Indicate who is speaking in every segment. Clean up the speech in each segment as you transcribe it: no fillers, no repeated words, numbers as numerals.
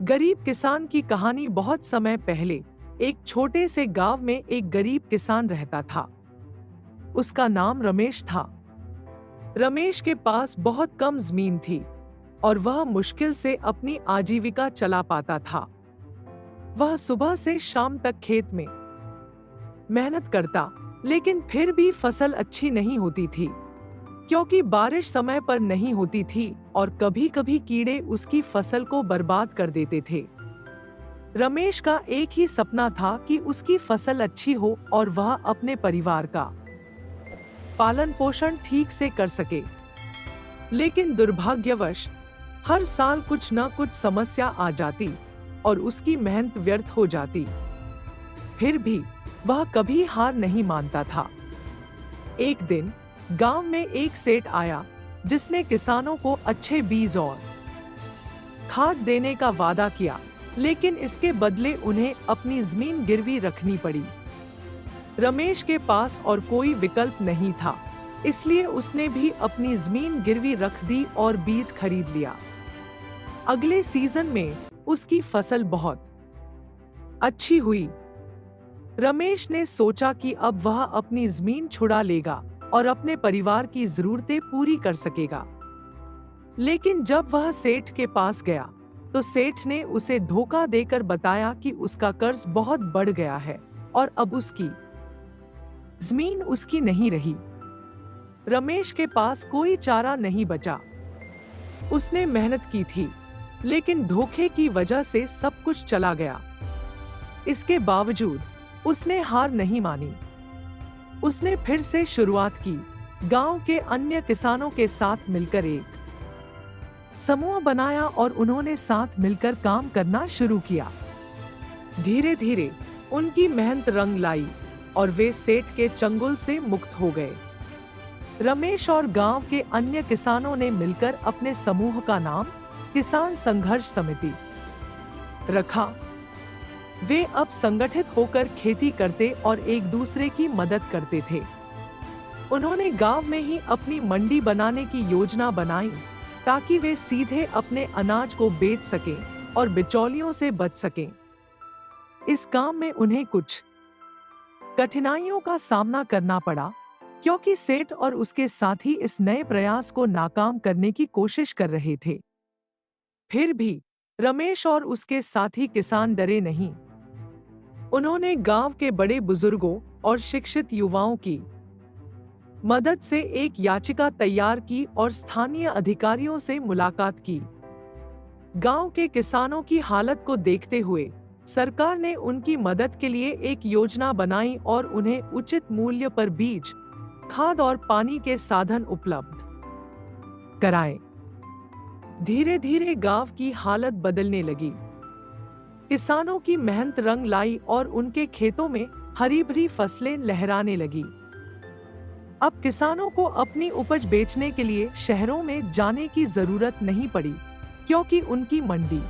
Speaker 1: गरीब किसान की कहानी। बहुत समय पहले एक छोटे से गांव में एक गरीब किसान रहता था। उसका नाम रमेश था। रमेश के पास बहुत कम जमीन थी और वह मुश्किल से अपनी आजीविका चला पाता था। वह सुबह से शाम तक खेत में मेहनत करता, लेकिन फिर भी फसल अच्छी नहीं होती थी, क्योंकि बारिश समय पर नहीं होती थी और कभी-कभी कीड़े उसकी फसल को बर्बाद कर देते थे। रमेश का एक ही सपना था कि उसकी फसल अच्छी हो और वह अपने परिवार का पालन पोषण ठीक से कर सके। लेकिन दुर्भाग्यवश हर साल कुछ न कुछ समस्या आ जाती और उसकी मेहनत व्यर्थ हो जाती। फिर भी वह कभी हार नहीं मानता था। एक दिन गांव में एक सेठ आया जिसने किसानों को अच्छे बीज और खाद देने का वादा किया, लेकिन इसके बदले उन्हें अपनी जमीन गिरवी रखनी पड़ी। रमेश के पास और कोई विकल्प नहीं था, इसलिए उसने भी अपनी जमीन गिरवी रख दी और बीज खरीद लिया। अगले सीजन में उसकी फसल बहुत अच्छी हुई। रमेश ने सोचा कि अब वह अपनी जमीन छुड़ा लेगा और अपने परिवार की जरूरतें पूरी कर सकेगा। लेकिन जब वह सेठ के पास गया तो सेठ ने उसे धोखा देकर बताया कि उसका कर्ज बहुत बढ़ गया है और अब उसकी जमीन उसकी नहीं रही। रमेश के पास कोई चारा नहीं बचा। उसने मेहनत की थी, लेकिन धोखे की वजह से सब कुछ चला गया। इसके बावजूद उसने हार नहीं मानी। उसने फिर से शुरुआत की। गांव के अन्य किसानों के साथ मिलकर एक समूह बनाया और उन्होंने साथ मिलकर काम करना शुरू किया। धीरे धीरे उनकी मेहनत रंग लाई और वे सेठ के चंगुल से मुक्त हो गए। रमेश और गांव के अन्य किसानों ने मिलकर अपने समूह का नाम किसान संघर्ष समिति रखा। वे अब संगठित होकर खेती करते और एक दूसरे की मदद करते थे। उन्होंने गांव में ही अपनी मंडी बनाने की योजना बनाई ताकि वे सीधे अपने अनाज को बेच सकें और बिचौलियों से बच सकें। इस काम में उन्हें कुछ कठिनाइयों का सामना करना पड़ा, क्योंकि सेठ और उसके साथी इस नए प्रयास को नाकाम करने की कोशिश कर रहे थे। फिर भी रमेश और उसके साथी किसान डरे नहीं। उन्होंने गांव के बड़े बुजुर्गों और शिक्षित युवाओं की मदद से एक याचिका तैयार की और स्थानीय अधिकारियों से मुलाकात की। गांव के किसानों की हालत को देखते हुए सरकार ने उनकी मदद के लिए एक योजना बनाई और उन्हें उचित मूल्य पर बीज, खाद और पानी के साधन उपलब्ध कराए। धीरे धीरे गांव की हालत बदलने लगी। किसानों की मेहनत रंग लाई और उनके खेतों में हरी भरी फसलें लहराने लगी। अब किसानों को अपनी उपज बेचने के लिए शहरों में जाने की जरूरत नहीं पड़ी, क्योंकि उनकी मंडी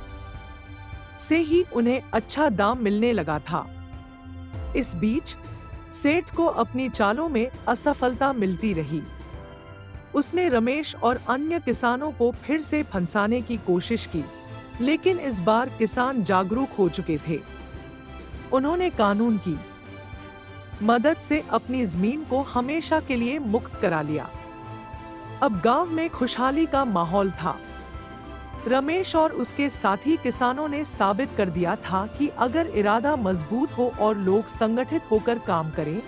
Speaker 1: से ही उन्हें अच्छा दाम मिलने लगा था। इस बीच सेठ को अपनी चालों में असफलता मिलती रही। उसने रमेश और अन्य किसानों को फिर से फंसाने की कोशिश की, लेकिन इस बार किसान जागरूक हो चुके थे। उन्होंने कानून की मदद से अपनी जमीन को हमेशा के लिए मुक्त करा लिया। अब गांव में खुशहाली का माहौल था। रमेश और उसके साथी किसानों ने साबित कर दिया था कि अगर इरादा मजबूत हो और लोग संगठित होकर काम करें,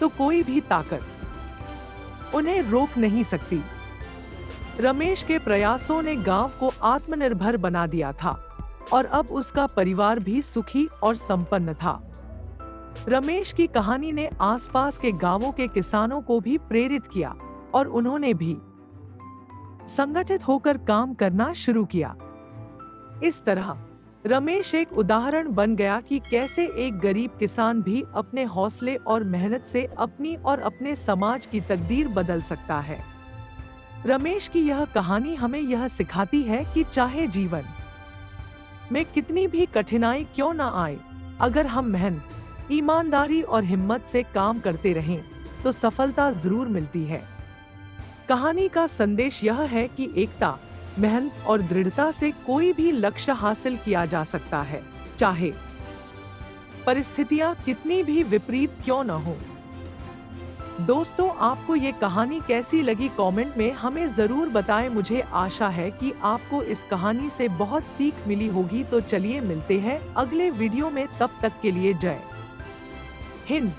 Speaker 1: तो कोई भी ताकत उन्हें रोक नहीं सकती। रमेश के प्रयासों ने गांव को आत्मनिर्भर बना दिया था और अब उसका परिवार भी सुखी और संपन्न था। रमेश की कहानी ने आसपास के गांवों के किसानों को भी प्रेरित किया और उन्होंने भी संगठित होकर काम करना शुरू किया। इस तरह रमेश एक उदाहरण बन गया कि कैसे एक गरीब किसान भी अपने हौसले और मेहनत से अपनी और अपने समाज की तकदीर बदल सकता है। रमेश की यह कहानी हमें यह सिखाती है कि चाहे जीवन में कितनी भी कठिनाई क्यों न आए, अगर हम मेहनत, ईमानदारी और हिम्मत से काम करते रहें, तो सफलता जरूर मिलती है। कहानी का संदेश यह है कि एकता, मेहनत और दृढ़ता से कोई भी लक्ष्य हासिल किया जा सकता है, चाहे परिस्थितियां कितनी भी विपरीत क्यों न हो। दोस्तों, आपको ये कहानी कैसी लगी कमेंट में हमें जरूर बताएं। मुझे आशा है कि आपको इस कहानी से बहुत सीख मिली होगी। तो चलिए मिलते हैं अगले वीडियो में, तब तक के लिए जय हिंद।